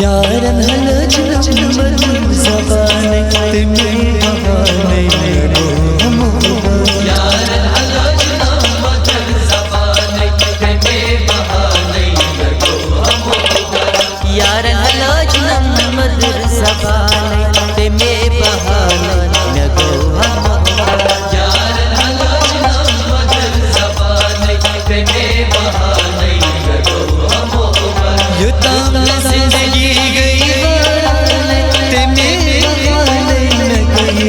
यारन हलज number ज़बान तेमे बहाने लगो हम यारन हलज नंबर ज़बान तेमे बहाने लगो हम यारन हलज नंबर ज़बान तेमे बहाने लगो हम यारन हलज नंबर ज़बान तेमे बहाने लगो हम युताम जिंदगी गई तेमे बहाने न गई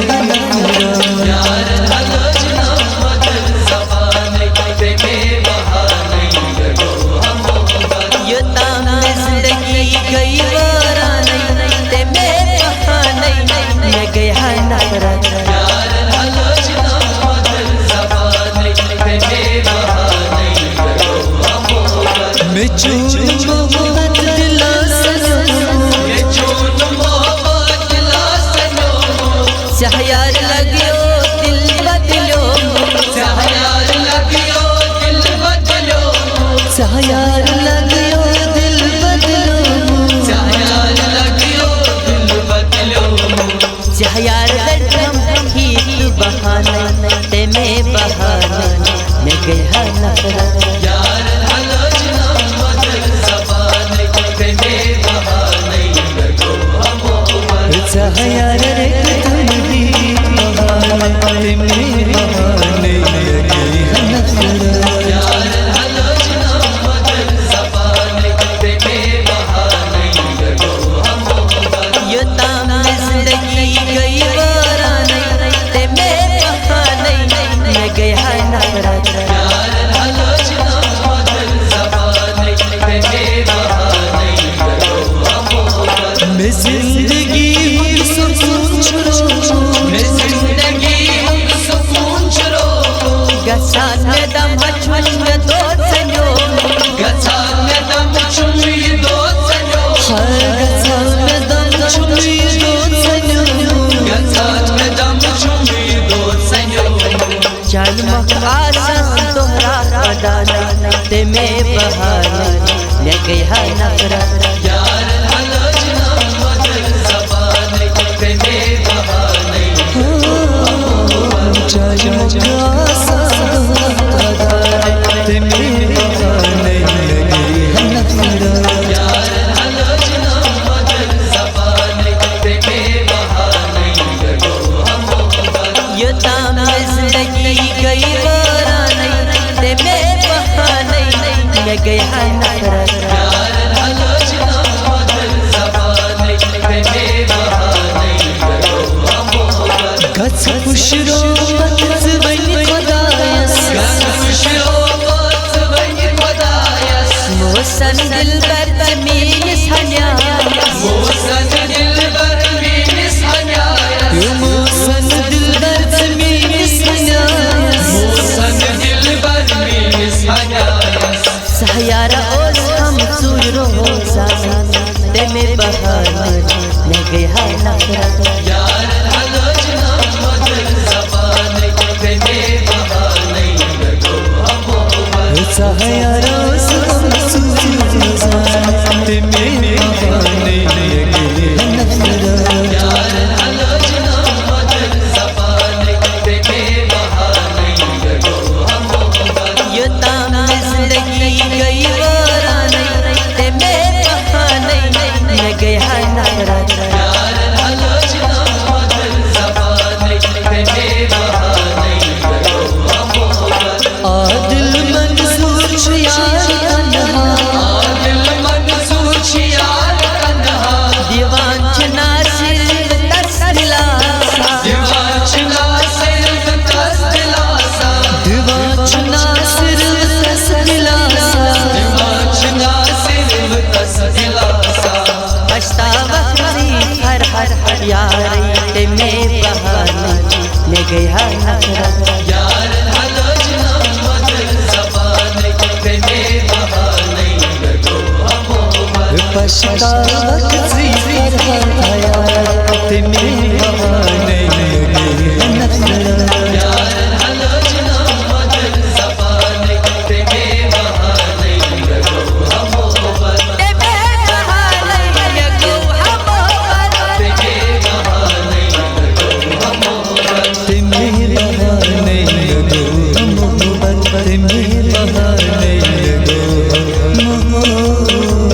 यारन हलज नंबर ज़बान तेमे बहाने लगो हम युताम जिंदगी गई तेमे बहाने न गया नफरत यारन हलज नंबर ज़बान तेमे बहाने लगो हम मैं झूठ मोहब्बत दिला सनो मैं झूठ मोहब्बत दिला सनो सहयार लगियो दिल बदलो सहयार लगियो दिल बदलो सहयार लगियो दिल बदलो सहयार लगियो दिल बदलो सहयार दर्दम ही तू बहाने तेमे बहाने मैं गया नफरत यारन हलज नंबर ज़बान तेमे बहाने लगो हम सहयार रे तुम ही बहाने तेमे बहाने लगे नफरत यारन हलज नंबर ज़बान तेमे बहाने लगो हम युताम जिंदगी गई वाराने तेमे बहाने न गया नफरत यारन हलज नंबर ज़बान तेमे बहाने लगो हम मैं जिंदगी हूँ सुकून छुरो मैं जिंदगी हूँ सुकून छुरो गसान में दम छुम दो सनो गसान में दम छुम दो सनो गसान में दम छुम दो सनो गसान में दम छुम दो सनो जान मख आसन तोहरा अदाना तेमे बहाने न गया नफरत यारन हलज नंबर ज़बान तेमे बहाने जान मख आसन तोहरा अदाना तेमे बहाने लगे नफरत यारन हलज नंबर ज़बान तेमे बहाने लगो हम युताम जिंदगी गई वाराने तेमे बहाने न गया नफरत यारन हलज नंबर ज़बान तेमे बहाने लगो हम गस खुशरो बस बन खुदायस गस खुशरो बस बन खुदायस मोहसन दिलबर मीनिस हन्यायस मोहसन दिलबर मीनिस हन्यायस मोहसन दिलबर मीनिस हन्यायस मोहसन दिलबर मीनिस हन्यायस सहयारा ओस हम सूरो ज़बान तेमे बहाने न गया नफरत यारन हलज नंबर ज़बान तेमे बहाने लगो हम सहयारा ओस हम सूरो ज़बान तेमे बहाने लगे नफरत यारन हलज नंबर ज़बान तेमे बहाने लगो हम युताम जिंदगी गई वाराने तेमे बहाने न गया नफरत यारन हलज नंबर ज़बान तेमे बहाने लगो हम आदिल मंसूर यार तन्हा आदिल मंसूर यार तन्हा दीवान नासिर दस दिलासा दीवान नासिर दस दिलासा दीवान नासिर दस दिलासा दीवान नासिर दस दिलासा पछतावा हर हर यारी तेमे बहाने न गया नफरत यारन हलज नंबर ज़बान तेमे बहाने लगो हम पछतावा हर यारी तेमे बहाने लगे नफरत यारन हलज नंबर ज़बान तेमे बहाने लगो हम तेमे बहाने लगो हो